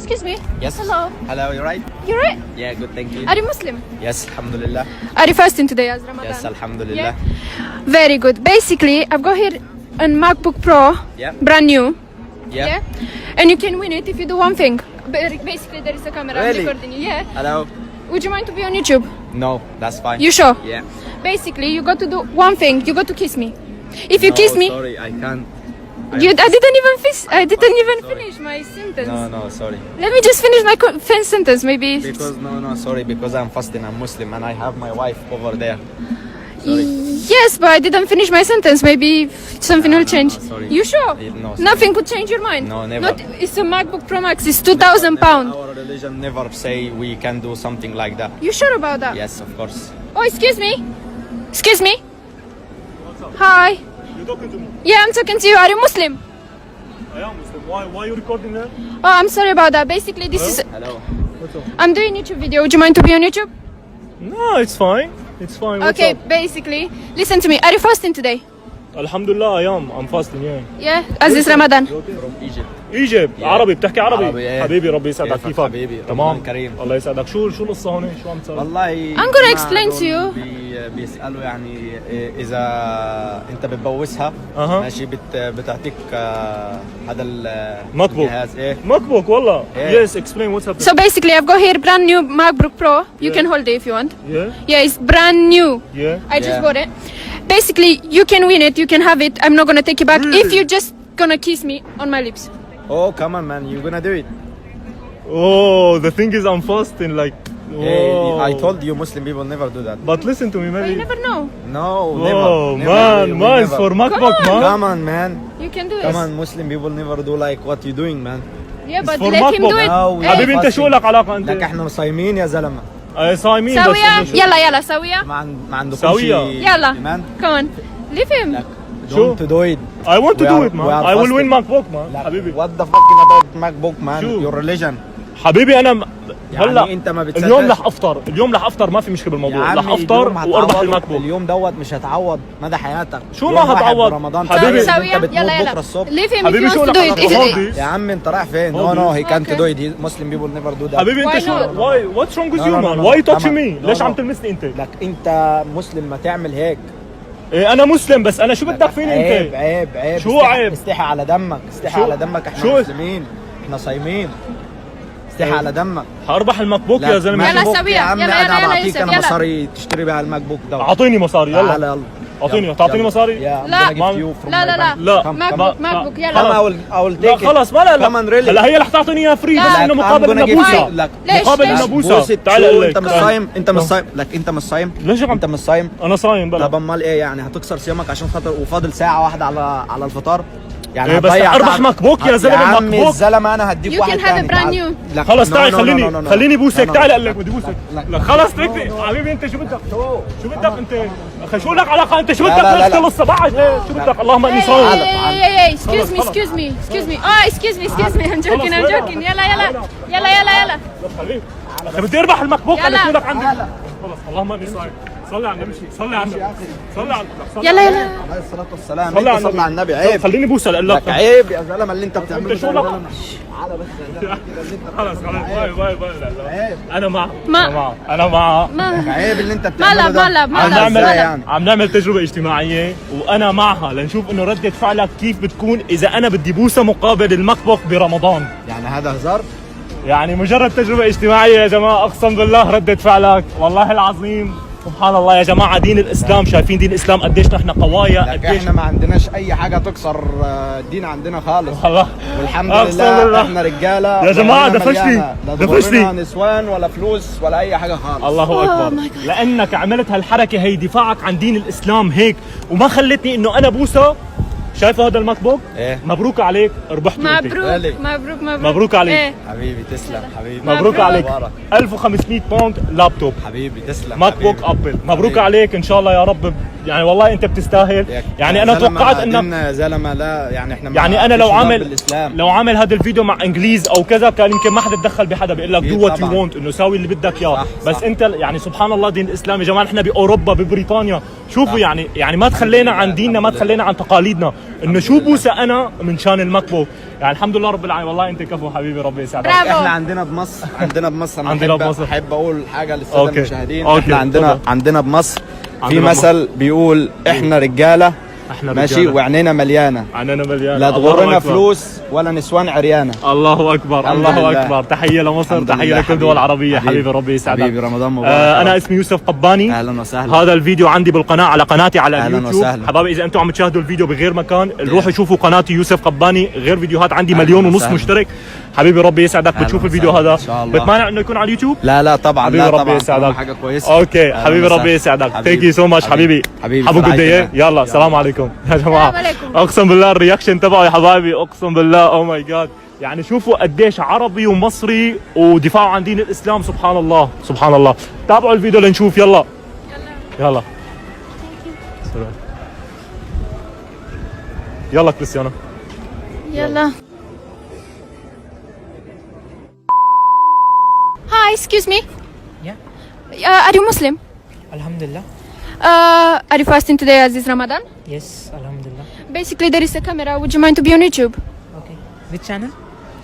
Excuse me. Yes. Hello. Hello, you right? You right? Yeah, good, thank you. Are you Muslim? Yes, alhamdulillah. Are you fasting today as Ramadan? Yes, alhamdulillah. Yeah. Very good. Basically, I've got here a MacBook Pro. Yeah. Brand new. Yeah. And you can win it if you do one thing. Basically, there is a camera Really? recording you. Yeah. Hello. Would you mind to be on YouTube? No, that's fine. You sure? Yeah. Basically, you got to do one thing. You got to kiss me. If you No, kiss me, sorry, I can't. I didn't even finish my sentence. No, sorry. Let me just finish my sentence, maybe. Because sorry, because I'm fasting, I'm Muslim, and I have my wife over there. Sorry. Yes, but I didn't finish my sentence. Maybe something will change. No, sorry. You sure? No, sorry. Nothing could change your mind. No, never. It's a MacBook Pro Max. It's £2,000. Our religion never say we can do something like that. You sure about that? Yes, of course. Oh, excuse me. Excuse me. Hi. You're talking to me. Yeah, I'm talking to you. Are you Muslim? I am Muslim. Why are you recording that? Oh, I'm sorry about that. Basically, this is. Hello. What's up? I'm doing YouTube video. Would you mind to be on YouTube? No, it's fine. It's fine. What's Okay, up? basically, listen to me. Are you fasting today? Alhamdulillah, I am. I'm fasting, yeah. Yeah, as this Ramadan. From Egypt. Egypt. عربي بتحكي عربي. عربي، إيه. حبيبي ربي يسعدك كيفك كيفك؟ حبيبي؟ تمام. رمضان كريم. الله يسعدك. شو القصة هون؟ شو عم تسوي؟ والله I'm gonna جماعة explain to دول you. بيسألوا يعني إذا أنت بتبوسها ماشي بتعطيك هذا ماك بوك. الجهاز إيه ماك بوك والله. إيه. Yes, explain what's happening. So basically, I've got here brand new MacBook Pro. You can hold it if you want. Yeah. Yeah, it's brand new. Yeah. I just Yeah. bought it. Basically, you can win it. You can have it. I'm not gonna take it back if you just gonna kiss me on my lips. Oh come on man, you're gonna do it. Oh, the thing is I'm fasting like. Hey, Oh. I told you Muslim people never do that. But listen to me, But you maybe. never know. No, never. Oh never. man, never. for MacBook, Come on. man. Come on man. You can do Come it. on, Muslim people never do like what you doing man. Yeah, but for let him MacBook. do it. No, Hey. حبيبي انت شو لك علاقة انت؟ لك احنا صايمين يا زلمة. صايمين بس. سوية. إنه شو- يلا سوية. ما عندكمش سوية. يلا. إيمان؟ Come on. Leave him. لك شو؟ don't do it. I want to We do are- it, man. we are I will win fasting. MacBook, man. لك حبيبي. what the fucking about MacBook man, شو؟ your religion. حبيبي انا يعني هلا انت ما بتصدقش. اليوم رح افطر ما في مشكله يا بالموضوع. عمي رح افطر اليوم واربح هتعوض. المكبوك. اليوم دوت مش هتعوض مدى حياتك. شو يوم ما واحد هتعوض؟ برمضان حبيبي. تخيل سوية. انت بتموت يلا بكره الصبح. Leave him if حبيبي he شو wants to لك do علاقة it. بهودي؟ يا عم انت رايح فين؟ hold No, this. he can't Okay. do it. Muslim people never do that. حبيبي Why انت شو not? what's wrong with No, you, no, no, man? no. Why you touching Come me? on. ليش No, عم no. تلمسني انت؟ لك انت مسلم ما تعمل هيك. إيه انا مسلم بس انا شو بدك فيني عيب انت؟ عيب شو عيب؟ استحي على دمك، استحي شو؟ على دمك. احنا شو؟ مسلمين، احنا صايمين. استحي على دمك. حاربح المكبوك لا، يا زلمه. يلا ماك بوك سوية. يا عم. يلا، انا يلا، بعطيك يوسف، انا يلا. مصاري تشتري بها الماك بوك ده. اعطيني مصاري تعال يلا. يلا. اعطيني تعطيني مصاري؟ يا لا. لا. لا. ماك ما- بوك ماك بوك Come, يلا. I will لا take it. خلص ما لا Come on, really. هلا هي رح تعطيني اياها فري بس لا. انه I'm مقابل gonna انه give بوسه. you- لك ليش؟ مقابل ليش؟ انه بوسه. بوسة. تعال شو اقول لك. انت مش صايم؟ انت مش صايم. لك انت مش صايم. ليش عم انت مش صايم. انا صايم بلا. طب امال ايه يعني؟ هتكسر صيامك عشان خاطر وفاضل ساعة واحدة على الفطار؟ يعني إيه بس هتضيع اربح تعب. مكبوك يا زلمه. يا عم مكبوك الزلمه انا هديك You واحد can have تاني. a brand تعال. new. لك. خلص No, تعال no, no, خليني no, no, no. خليني بوسك. No, no. تعال اقول لك بدي بوسك. لا. لك خلص تركني حبيبي. انت شو بدك؟ شو بدك انت؟ اخي شو لك علاقه انت؟ شو لا، بدك لا، لا، لا. تخلص صباحك؟ شو بدك؟ اللهم اني Hey, صايم. hey, excuse me, خلص. excuse me, excuse me. Oh, excuse me. I'm joking. يلا. خليني. اخي بدي اربح المكبوك. يلا. انا شو لك عندي؟ خلص اللهم اني صايم. صلي على النبي. صلي على النبي. صلي على النبي. يلا. عليه الصلاه والسلام. صلي انت صلي على النبي. عيب. خليني بوسه اقول لك لك. عيب يا زلمه اللي انت بتعمله. انت شو ده يا لك؟ زلمة. تعالى بس يا زلمة كده اللي انت خلص بتعمله ده. باي. عيب. انا معه. ما- انا معه. لك عيب اللي انت ما بتعمله ده. لا. عم نعمل تجربة اجتماعية وأنا معها لنشوف إنه ردة فعلك كيف بتكون إذا أنا بدي بوسة مقابل المكبوك برمضان. يعني هذا هزار؟ يعني مجرد تجربة اجتماعية يا جماعة. أقسم بالله ردة فعلك والله العظيم. سبحان الله يا جماعة. دين الإسلام، شايفين دين الإسلام قديش نحن قوايا. لك قديش احنا ما عندناش اي حاجه تكسر الدين عندنا خالص. والله والحمد أقسم لله بالله. احنا رجاله يا جماعة وعيننا دفشتي. مليانة. لا دفشتي. ضرورنا نسوان ولا فلوس ولا اي حاجه خالص. الله أكبر. my God. لأنك عملت هالحركة هي دفاعك عن دين الإسلام هيك وما خلتني إنه أنا بوسة. شايفه هذا المكبوك؟ ايه. مبروك عليك. ربحت مبروك عليك. إيه. حبيبي تسلم حبيبي. مبروك عليك. مبارك. 1500 باوند لابتوب حبيبي تسلم ماك بوك حبيبي. ابل. مبروك حبيبي. عليك. ان شاء الله يا رب يعني والله انت بتستاهل. يعني انا توقعت انك زلمه لا يعني احنا يعني انا لو عامل هذا الفيديو مع انجليز او كذا كان يمكن ما حدا تدخل بحدا بيقول لك دو وات يو وونت انه ساوي اللي بدك اياه. بس انت يعني سبحان الله دين الاسلام يا جماعه. احنا باوروبا ببريطانيا شوفوا يعني ما تخلينا عن ديننا ما تخلينا عن تقاليدنا انه شو بوسه انا من شان المكبوك. يعني الحمد لله رب العالمين. والله انت كفو حبيبي ربي يسعدك. احنا عندنا بمصر احب اقول حاجه للساده المشاهدين. احنا عندنا بمصر في مثل بيقول احنا رجاله ماشي وعينينا مليانه لا تغرنا فلوس ولا نسوان عريانه. الله اكبر الله اكبر. تحيه لمصر تحيه لكل الدول العربيه حبيبي ربي يسعدك. حبيبي رمضان مبارك. انا اسمي يوسف قباني. اهلا وسهلا. هذا الفيديو عندي بالقناه على قناتي على اليوتيوب. وسهلا. حبايبي اذا انتم عم تشاهدوا الفيديو بغير مكان روحوا شوفوا قناتي يوسف قباني غير فيديوهات عندي 1.5 مليون مشترك. حبيبي ربي يسعدك. بتشوف الفيديو هذا بتمانع انه يكون على اليوتيوب؟ لا طبعا حبيبي ربي يسعدك. حاجه كويسه. اوكي حبيبي ربي يسعدك. ثانك يو سو ماتش حبيبي. حبوا قد ايه. يلا السلام عليكم يا جماعه. اقسم بالله الرياكشن تبعه يا حبايبي اقسم بالله او ماي جاد. يعني شوفوا قديش عربي ومصري ودفاعه عن دين الاسلام. سبحان الله سبحان الله. تابعوا الفيديو لنشوف. يلا يلا كريستيانا يلا. Hi, excuse me. Yeah. Are you Muslim? Alhamdulillah. Are you fasting today as is Ramadan? Yes, Alhamdulillah. Basically, there is a camera. Would you mind to be on YouTube? Okay. Which channel?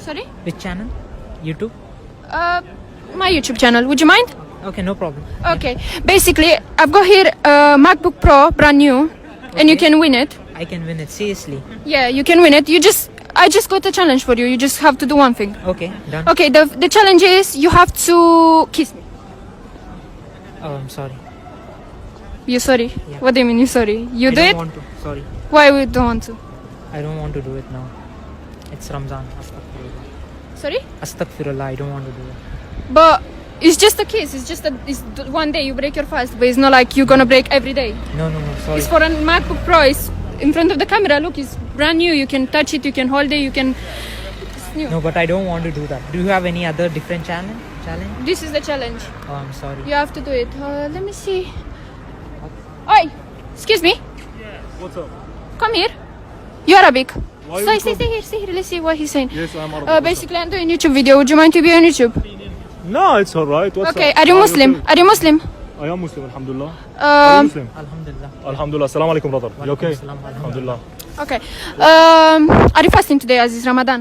Sorry? Which channel? YouTube? My YouTube channel. Would you mind? Okay, no problem. Okay. Basically, I've got here a MacBook Pro, brand new, and you can win it. I can win it, seriously. Yeah, you can win it. I just got a challenge for you. You just have to do one thing. Okay, done. Okay, the challenge is you have to kiss me. Oh, I'm sorry. You're sorry? Yeah. What do you mean you're sorry? You I do don't it? want to. Sorry. Why we don't want to? I don't want to do it now. It's Ramzan. Astaghfirullah. Sorry? Astaghfirullah, I don't want to do it. But it's just a kiss. It's one day you break your fast, but it's not like you're gonna break every day. No, sorry. It's for a MacBook Pro. It's in front of the camera. Look, it's brand new. You can touch it. You can hold it. You can. It's new. No, but I don't want to do that. Do you have any other different challenge? This is the challenge. Oh, I'm sorry. You have to do it. Let me see. Oi, excuse me. What's up? Come here. You Arabic. Why Stay here. Let's see what he's saying. Yes, I'm Arabic. Basically, I'm doing a YouTube video. Would you mind to be on YouTube? No, it's alright. What's Okay. up? Are you Muslim? Are you Muslim? I am Muslim alhamdulillah. Are you Muslim? Alhamdulillah. Alhamdulillah. Assalamu alaikum brother. You okay? Assalam, Alhamdulillah. Okay. Are you fasting today as is Ramadan?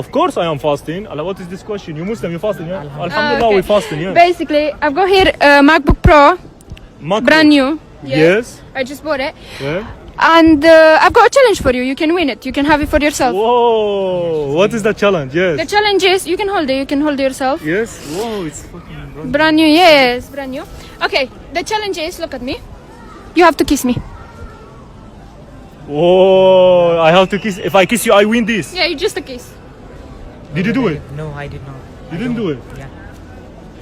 Of course I am fasting. Allah, what is this question? You Muslim, you fasting, yeah? Alhamdulillah, Okay. we fasting, yeah. Basically, I've got here a MacBook Pro, Macbook. brand new. Yes. I just bought it. Yeah. And I've got a challenge for you. You can win it. You can have it for yourself. Whoa. What is the challenge? Yes. The challenge is you can hold it. You can hold it yourself. Yes. Whoa, it's fucking Brand new. Yes, brand new. Okay. The challenge is look at me. You have to kiss me. Whoa, I have to kiss. If I kiss you, I win this. Yeah, you just a kiss. Did you do it? No, I did not. You didn't do it? Yeah. I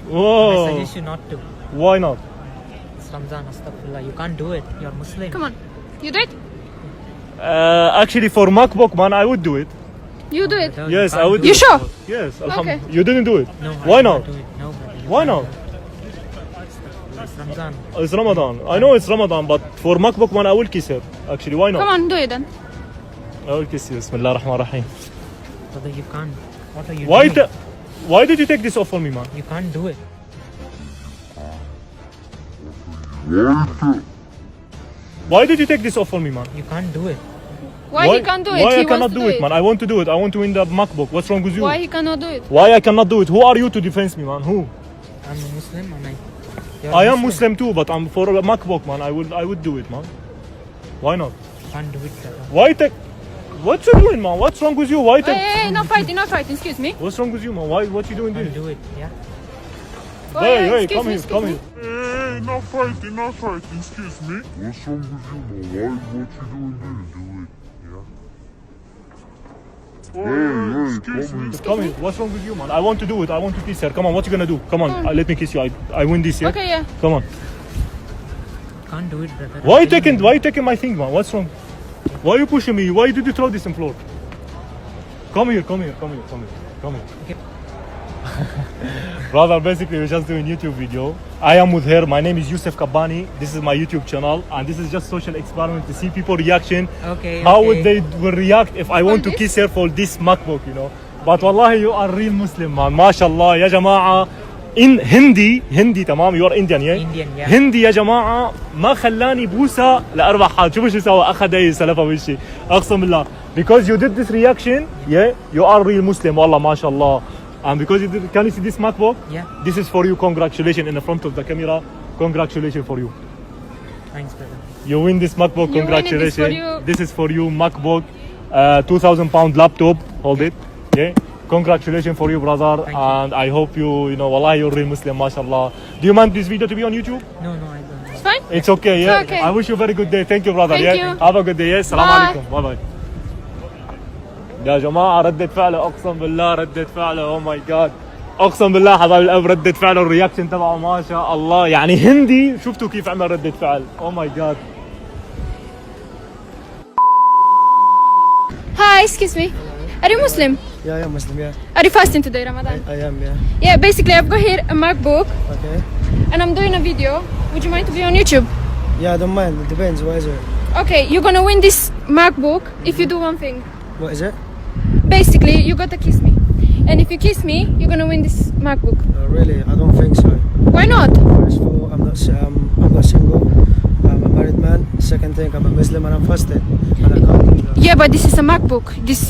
Whoa. suggest you not to. Why not? It's Ramzan. Astaghfirullah. You can't do it. You're Muslim. Come on. You do it. Actually, for MacBook, man, I would do it. You do it. No, Yes, can't I would do do You it. sure? Yes, Okay. alhamdulillah. You didn't do it? No, Why I not? can't do it. No, brother, you Why can't not? do it. It's Ramzan. It's Ramadan. I know it's Ramadan, but for MacBook, man, I will kiss her. Actually, why not? Come on, do it then. I will kiss you. Bismillah ar-Rahman ar-Rahim. Brother, you can't. What are you Why, doing? why did you take this off for me, man? You can't do it. Why did you take this off for me, man? You can't do it. Why he can't do it? Why He I cannot wants to do it, man? I want to do it. I want to win the MacBook. What's wrong with you? Why he cannot do it? Why I cannot do it? Who are you to defend me, man? Who? I'm a Muslim and you're I a am Muslim too, but I'm for a MacBook, man. I would do it, man. Why not? You can't do it, brother. Why take? What you doing, man? What's wrong with you? Why take? Hey, no fighting, Excuse me. What's wrong with you, man? Why? What you doing You this? can't do it, yeah? Hey, excuse come me, here, excuse come me. here. Hey, not fighting, excuse me. What's wrong with you, man? Why, what you doing there? Do it, yeah? Hey, excuse me. Come here. What's wrong with you, man? I want to do it. I want to kiss her. Come on, what you gonna do? Come on, let me kiss you. I win this, yeah? Okay, yeah. Come on. You can't do it, brother. Why you taking my thing, man? What's wrong? Why you pushing me? Why did you throw this on floor? Come here. Okay. Brother, basically we're just doing YouTube video. I am with her. My name is Yusuf Kabbani. This is my YouTube channel, and this is just social experiment to see people reaction. Okay. How would they will react if I want to kiss her for this MacBook, you know? But wallahi, you are real Muslim, man. MashaAllah, ya jama'a. In Hindi تمام. You are Indian, yeah? Indian, yeah. Hindi يا جماعة ما خلاني بوسة لأربع حال. شوفوا شو سوى، أخذ أي سلفة وشي. أقسم بالله. Because you did this reaction, yeah, you are real Muslim. والله ما شاء الله. And because you did, can you see this MacBook? Yeah. This is for you. Congratulations in the front of the camera. Congratulations for you. Thanks, brother. You win this MacBook. You win it, Congratulations. this for you. This is for you, MacBook. 2,000 laptop. Hold it. Yeah. Congratulations for you, brother. Thank you. And I hope you know, wallahi, you're real Muslim, mashallah. Do you want this video to be on YouTube? No, I don't. It's fine. It's okay, yeah. okay. I wish you a very good day. Thank you, brother. Thank yeah. you. Have a good day. Yes. Salam Bye. alaikum. Bye bye. يا جماعة ردة فعله، أقسم بالله ردة فعله. Oh my God. أقسم بالله حبايب القلب ردة فعله، الرياكشن تبعه ما شاء الله. يعني هندي، شفتوا كيف عمل ردة فعل. Oh my God. Hi, excuse me. Are you Muslim? Yeah, I'm Muslim, yeah. Are you fasting today, Ramadan? I am, yeah. Yeah, basically I've got here a MacBook Okay. and I'm doing a video. Would you mind to be on YouTube? Yeah, I don't mind. It depends. What is it? Okay, you're gonna win this MacBook if you do one thing. What is it? Basically, you gotta kiss me. And if you kiss me, you're gonna win this MacBook. Really? I don't think so. Why not? First of all, I'm not single. I'm a married man. Second thing, I'm a Muslim and I'm fasting. And I can't do that. Yeah, but this is a MacBook. This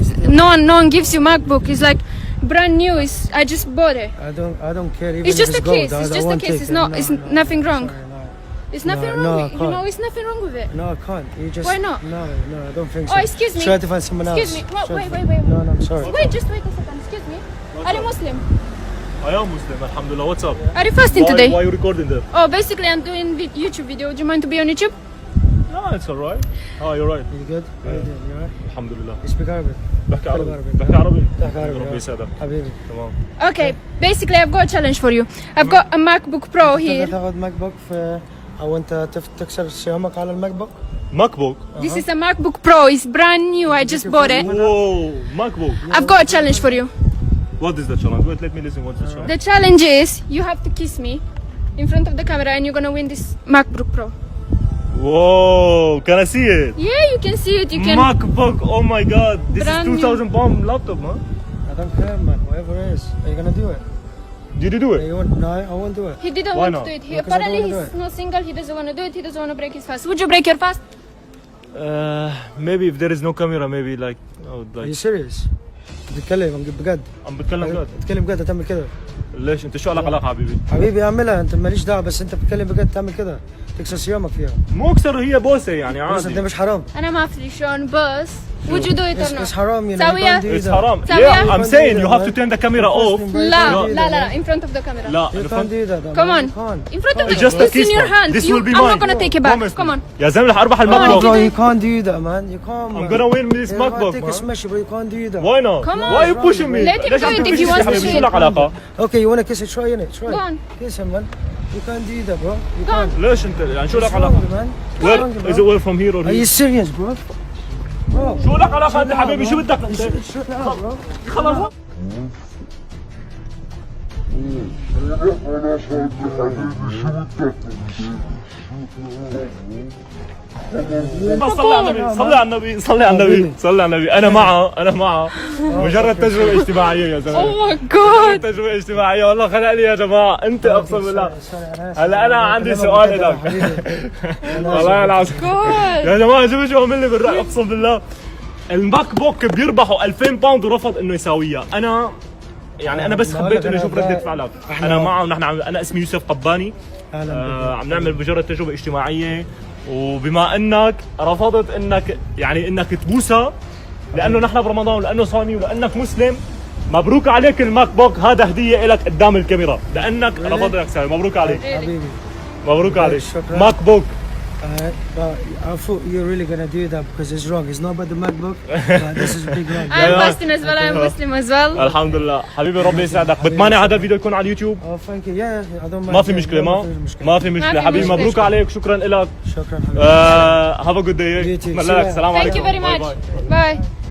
no one gives you MacBook. It's like brand new. I just bought it. I don't care. Even It's just if a gold, case. It's I just a won't case. take It's it. not. It's nothing wrong. Sorry, no. It's nothing No, wrong no, with I it. You can't. know, it's nothing wrong with it. No, I can't. You just. Why not? No, I don't think so. Oh, excuse me. Try to find someone else. Excuse me. Wait, Try to- wait. No, I'm sorry. Wait, just wait a second. Excuse me. Are you Muslim? I am Muslim, alhamdulillah. What's up? Are you fasting today? Why are you recording there? Oh, basically I'm doing YouTube video. Would you mind to be on YouTube? No, it's alright. Oh, you're right. You good? How you doing? You alright? Alhamdulillah. You speak Arabic? بحكي عربي. عربي. بحكي عربي. بحكي عربي. ربي يسعدك. حبيبي. تمام. Okay. Basically I've got a challenge for you. I've got a MacBook Pro here. تقدر تاخذ ماك بوك في او انت تكسر صيامك على الماك بوك؟ MacBook. This is a MacBook Pro. It's brand new. I just bought it. Whoa, MacBook. I've got a challenge for you. What is the challenge? Wait, let me listen. What's the challenge? The challenge is you have to kiss me in front of the camera and you're gonna win this MacBook Pro. Whoa, can I see it? Yeah, you can see it. You can. MacBook, oh my God. This Brand is new. 2,000 pound laptop, man. I don't care, man. Whatever it is, are you gonna do it? Did you do it? You want? No, I won't do it. He didn't Why want not? to do it. He, Because I don't apparently wanna he's do not single. He doesn't want to do it. He doesn't want to break his fast. Would you break your fast? Maybe if there is no camera, maybe like, oh, Are you like. serious? بتتكلم بجد؟ عم بتكلم جد. بتتكلم بجد هتعمل كده؟ ليش انت شو علاقة حبيبي؟ حبيبي اعملها انت ماليش دعوه بس انت بتتكلم بجد تعمل كده تكسر صيامك فيها. مو اكثر هي بوسة يعني بس انت عادي. مش حرام. أنا ما أدري شلون بس. Would you do it or It's not? حرام يعني. سويها. It's haram. سويها. Yeah, I'm saying you have to turn the camera off. لا in front of the camera. لا, You in can't front. do that. Come on. You can't. In front of the It's just a It's in kiss, your man. hand. This You- will be I'm mine. not gonna take it back. Promise me. Come on. يا زلمة رح أربح No, الماك bro, بوك. you can't do that, man. You can't. I'm man. gonna win this You MacBook, can't take a man. smash, bro. You can't do that. Why not? Come on. Why are you pushing me? Let him ليش do عم it if تبكي he wants to حبيبي؟ do شو it. لك علاقة؟ Okay, you wanna kiss it? Try it. Try. Go on. Kiss him, man. You can't do that, bro. You Go on. can't. ليش انت يعني شو لك What's علاقة؟ wrong, man? Where What's wrong, is bro? it well from here or Are you here? serious, bro? Bro. شو لك علاقة انت حبيبي شو بدك انت؟ Shut up, bro. خلص. صلي على النبي صلي على النبي صلي على النبي انا معه مجرد تجربه اجتماعيه يا زلمه Oh my God. تجربه اجتماعيه والله خلق لي يا جماعه انت اقسم بالله هلا انا عندي سؤال لك والله العظيم God. يا جماعه شوفوا شو عمل لي بالرأي اقسم بالله الماك بوك بيربحوا 2000 باوند ورفض انه يساويها انا يعني انا بس حبيت انه اشوف رده فعلك انا معه ونحن انا اسمي يوسف قباني عم نعمل مجرد تجربه اجتماعيه وبما انك رفضت انك يعني انك تبوسها لانه نحن برمضان ولانه صايمين ولانك مسلم مبروك عليك الماك بوك هذا هديه لك قدام الكاميرا لانك رفضت انك تساوي مبروك عليك حبيبي. مبروك عليك شكراً. ماك بوك I thought you're really gonna do that because it's wrong. It's not about the MacBook. But this is big wrong. I'm fasting as well. I'm Muslim as well. الحمد لله حبيبي ربي يسعدك بتمنى هذا الفيديو يكون على اليوتيوب Oh, thank you. Yeah, I don't mind. ما في مشكله ما في مشكله حبيبي مشكلة. مبروك عليك شكرا لك شكرا حبيبي. have a good day You too. بسم الله السلام Thank عليكم you very باي much. باي. Bye.